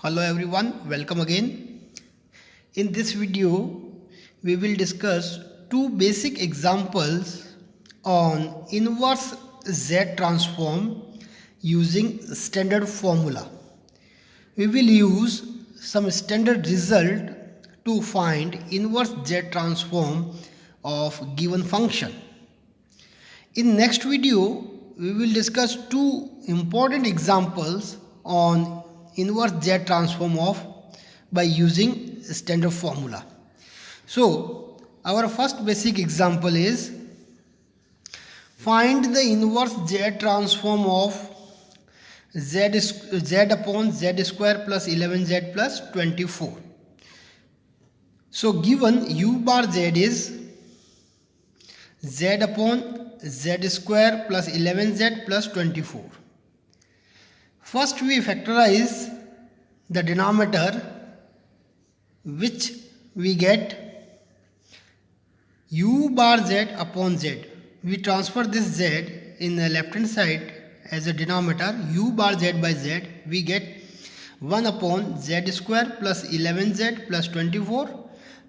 Hello everyone, welcome again. In this video, we will discuss two basic examples on inverse Z transform using standard formula. We will use some standard result to find inverse Z transform of given function. In next video, we will discuss two important examples on inverse Z transform of by using standard formula. So our first basic example is find the inverse Z transform of z upon z square plus 11z plus 24. So given u bar z is z upon z square plus 11z plus 24. First we factorize the denominator, which we get u bar z upon z. We transfer this z in the left hand side as a denominator, u bar z by z. We get 1 upon z square plus 11z plus 24.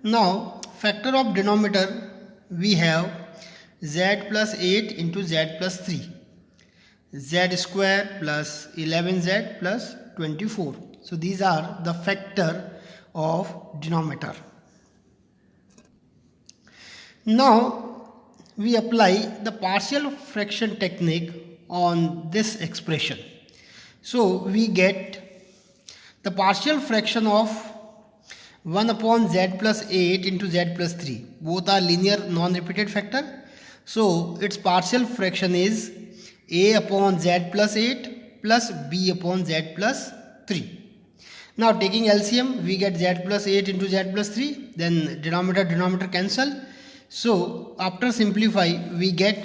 Now factor of denominator we have z plus 8 into z plus 3. Z square plus 11z plus 24. So these are the factor of denominator. Now we apply the partial fraction technique on this expression. So we get the partial fraction of 1 upon z plus 8 into z plus 3. Both are linear non-repeated factor. So its partial fraction is a upon z plus 8 plus b upon z plus 3. Now taking LCM, we get z plus 8 into z plus 3, then denominator cancel. So after simplify, we get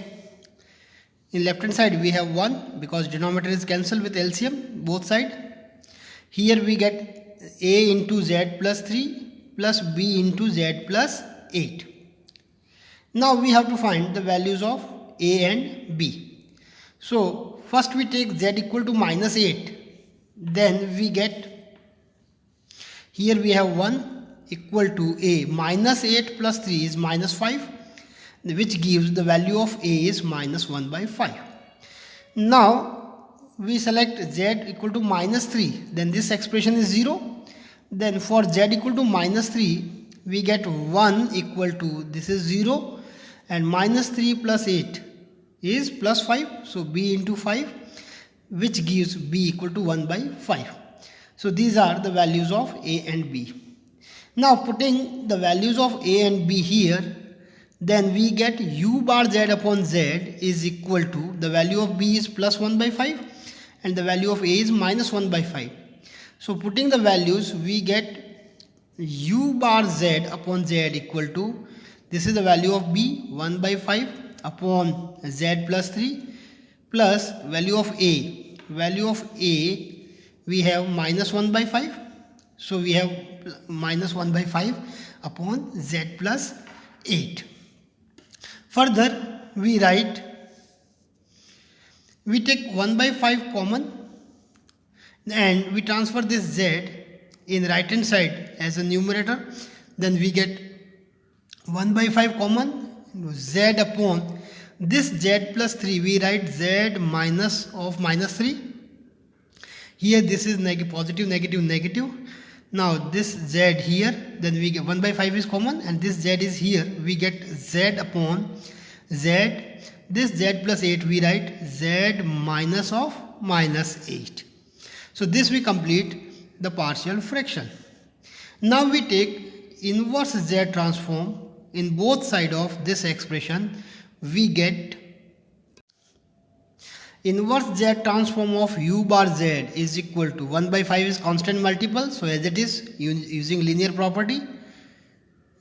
in left hand side we have 1 because denominator is cancelled with LCM both side. Here we get a into z plus 3 plus b into z plus 8. Now we have to find the values of a and b. So first we take z equal to minus 8. Then we get, here we have 1 equal to a. Minus 8 plus 3 is minus 5, which gives the value of a is minus 1 by 5. Now we select z equal to minus 3. Then this expression is 0. Then for z equal to minus 3, we get 1 equal to, this is 0, and minus 3 plus 8 is plus 5. So b into 5, which gives b equal to 1 by 5. So these are the values of a and b. Now putting the values of a and b here, then we get u bar z upon z is equal to, the value of b is plus 1 by 5 and the value of a is minus 1 by 5. So putting the values, we get u bar z upon z equal to, this is the value of b, 1 by 5 upon z plus 3 plus value of a. Value of a we have minus 1 by 5. So we have minus 1 by 5 upon z plus 8. Further we write, we take 1 by 5 common and we transfer this z in right hand side as a numerator. Then we get 1 by 5 common, z upon this z plus 3, we write z minus of minus 3. Here this is positive, negative, negative. Now this z here, then we get 1 by 5 is common and this z is here. We get z upon z. This z plus 8 we write z minus of minus 8. So this we complete the partial fraction. Now we take inverse z transform in both sides of this expression. We get inverse z transform of u bar z is equal to 1 by 5 is constant multiple. So as it is using linear property,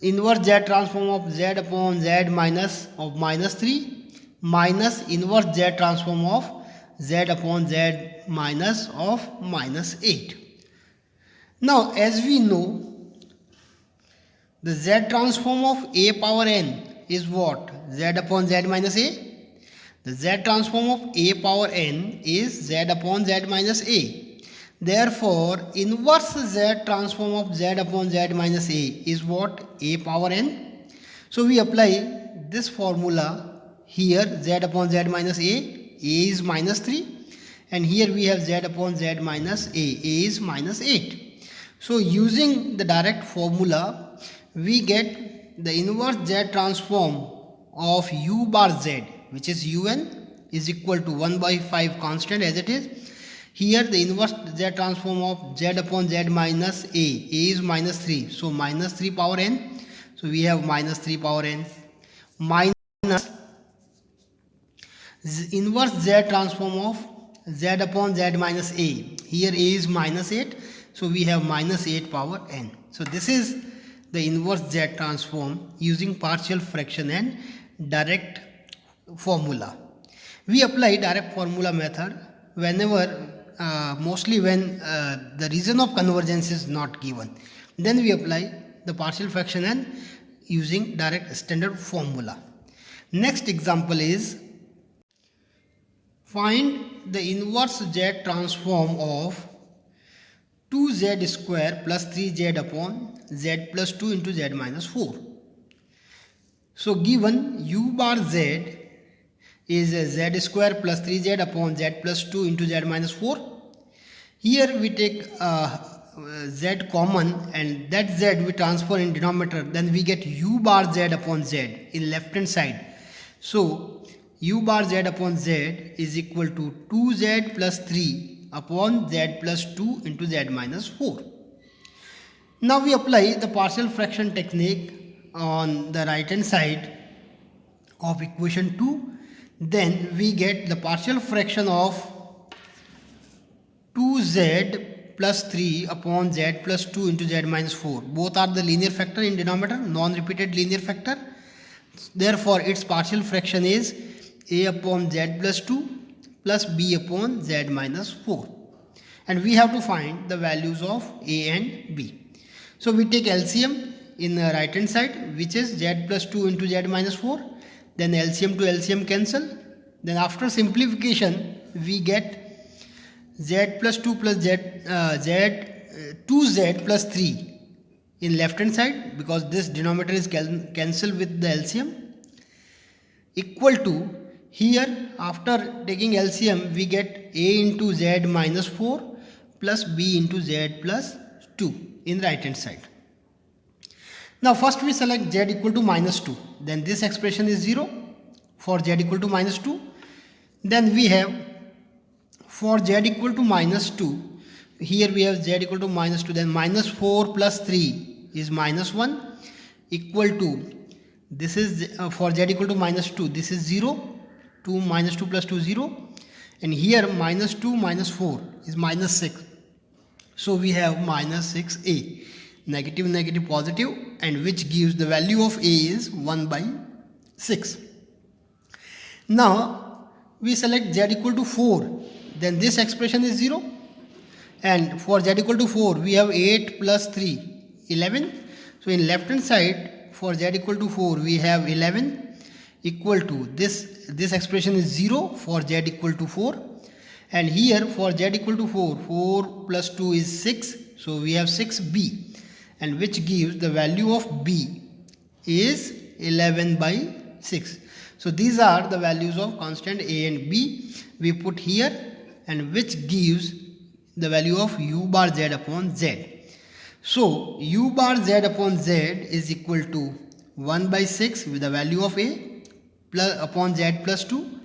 inverse z transform of z upon z minus of minus 3 minus inverse z transform of z upon z minus of minus 8. Now as we know, the z transform of a power n is what? Z upon z minus a. The z transform of a power n is z upon z minus a. Therefore, inverse z transform of z upon z minus a is what? A power n. So we apply this formula here, z upon z minus a is minus 3, and here we have z upon z minus a is minus 8. So using the direct formula, we get the inverse z transform of u bar z, which is un, is equal to 1 by 5 constant as it is. Here the inverse z transform of z upon z minus a is minus 3. So minus 3 power n. So we have minus 3 power n minus inverse z transform of z upon z minus a. Here a is minus 8. So we have minus 8 power n. So this is the inverse z transform using partial fraction and direct formula. We apply direct formula method whenever mostly when the reason of convergence is not given. Then we apply the partial fraction and using direct standard formula. Next example is find the inverse z transform of 2z square plus 3z upon z plus 2 into z minus 4. So given u bar z is z square plus 3z upon z plus 2 into z minus 4. Here we take z common and that z we transfer in denominator, then we get u bar z upon z in left hand side. So u bar z upon z is equal to 2z plus 3 upon z plus 2 into z minus 4. Now we apply the partial fraction technique on the right hand side of equation 2. Then we get the partial fraction of 2z plus 3 upon z plus 2 into z minus 4. Both are the linear factor in denominator, non-repeated linear factor. Therefore, its partial fraction is a upon z plus 2 plus b upon z minus 4. And we have to find the values of a and b. So we take LCM in the right hand side, which is z plus 2 into z minus 4. Then LCM to LCM cancel. Then after simplification, we get z plus 2 plus 2z plus 3 in left hand side, because this denominator is cancelled with the LCM, equal to, here after taking LCM we get a into z minus 4 plus b into z plus 2 in right hand side. Now first we select z equal to minus 2, then this expression is 0 for z equal to minus 2. Then we have for z equal to minus 2, here we have z equal to minus 2, then minus 4 plus 3 is minus 1 equal to, this is for z equal to minus 2, this is 0, 2 minus 2 plus 2 0, and here minus 2 minus 4 is minus 6. So we have minus 6a, negative negative positive, and which gives the value of a is 1 by 6. Now we select z equal to 4, then this expression is 0, and for z equal to 4 we have 8 plus 3 11. So in left hand side for z equal to 4 we have 11 equal to this expression is 0 for z equal to 4, and here for z equal to 4 plus 2 is 6, so we have 6b, and which gives the value of b is 11 by 6. So these are the values of constant a and b we put here, and which gives the value of u bar z upon z. So u bar z upon z is equal to 1 by 6 with the value of a plus upon z plus 2,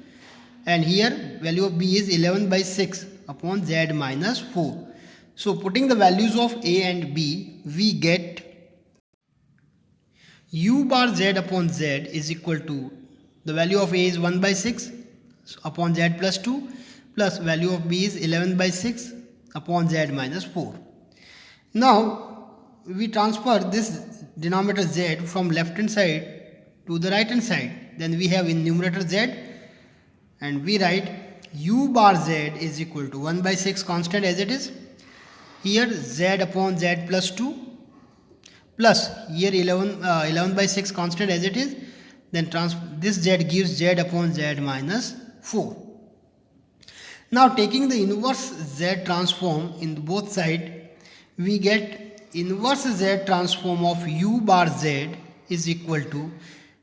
and here value of b is 11 by 6 upon z minus 4. So putting the values of a and b, we get u bar z upon z is equal to, the value of a is 1 by 6 upon z plus 2 plus value of b is 11 by 6 upon z minus 4. Now we transfer this denominator z from left hand side to the right hand side. Then we have in numerator z, and we write u bar z is equal to 1 by 6 constant as it is, here z upon z plus 2 plus here 11 by 6 constant as it is, then this z gives z upon z minus 4. Now taking the inverse Z transform in both sides, we get inverse Z transform of U bar Z is equal to,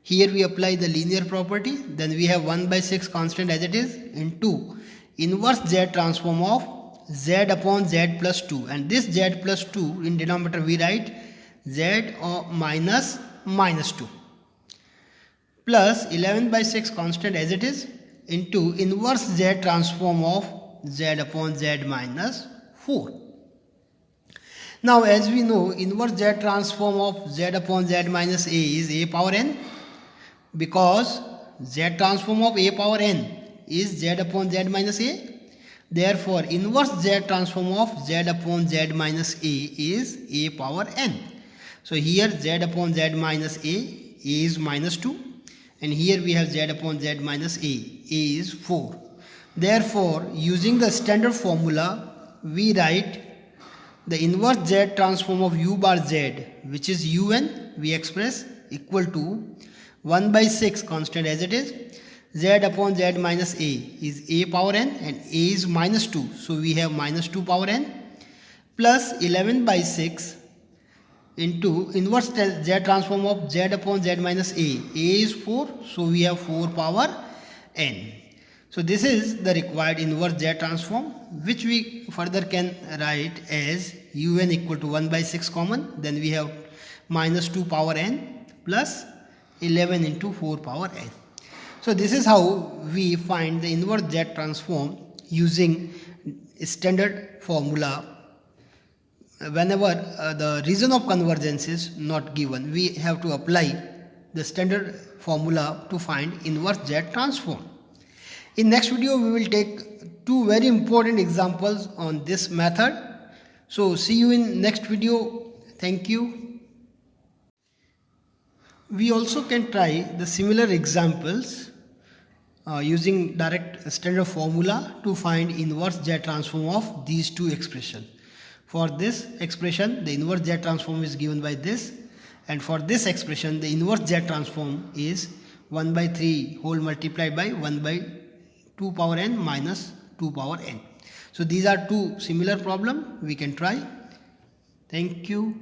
here we apply the linear property, then we have 1 by 6 constant as it is into inverse Z transform of Z upon Z plus 2, and this Z plus 2 in denominator we write Z or minus 2 plus 11 by 6 constant as it is into inverse Z transform of Z upon Z minus 4. Now as we know, inverse Z transform of Z upon Z minus A is A power n, because Z transform of A power n is Z upon Z minus A. Therefore inverse Z transform of Z upon Z minus A is A power n. So here Z upon Z minus A is minus 2, and here we have Z upon Z minus A is 4. Therefore using the standard formula we write the inverse Z transform of U bar Z, which is Un, we express equal to 1 by 6 constant as it is, Z upon Z minus A is A power n and A is minus 2, so we have minus 2 power n plus 11 by 6 into inverse Z transform of Z upon Z minus A. A is 4, so we have 4 power n. So this is the required inverse Z transform, which we further can write as Un equal to 1 by 6 common, then we have minus 2 power n plus 11 into 4 power n. So this is how we find the inverse Z transform using standard formula. Whenever the region of convergence is not given, we have to apply the standard formula to find inverse Z transform. In next video we will take two very important examples on this method. So see you in next video. Thank you. We also can try the similar examples using direct standard formula to find inverse Z transform of these two expressions. For this expression the inverse Z transform is given by this, and for this expression the inverse Z transform is 1 by 3 whole multiplied by 1 by 2 power n minus 2 power n. So these are two similar problems we can try. Thank you.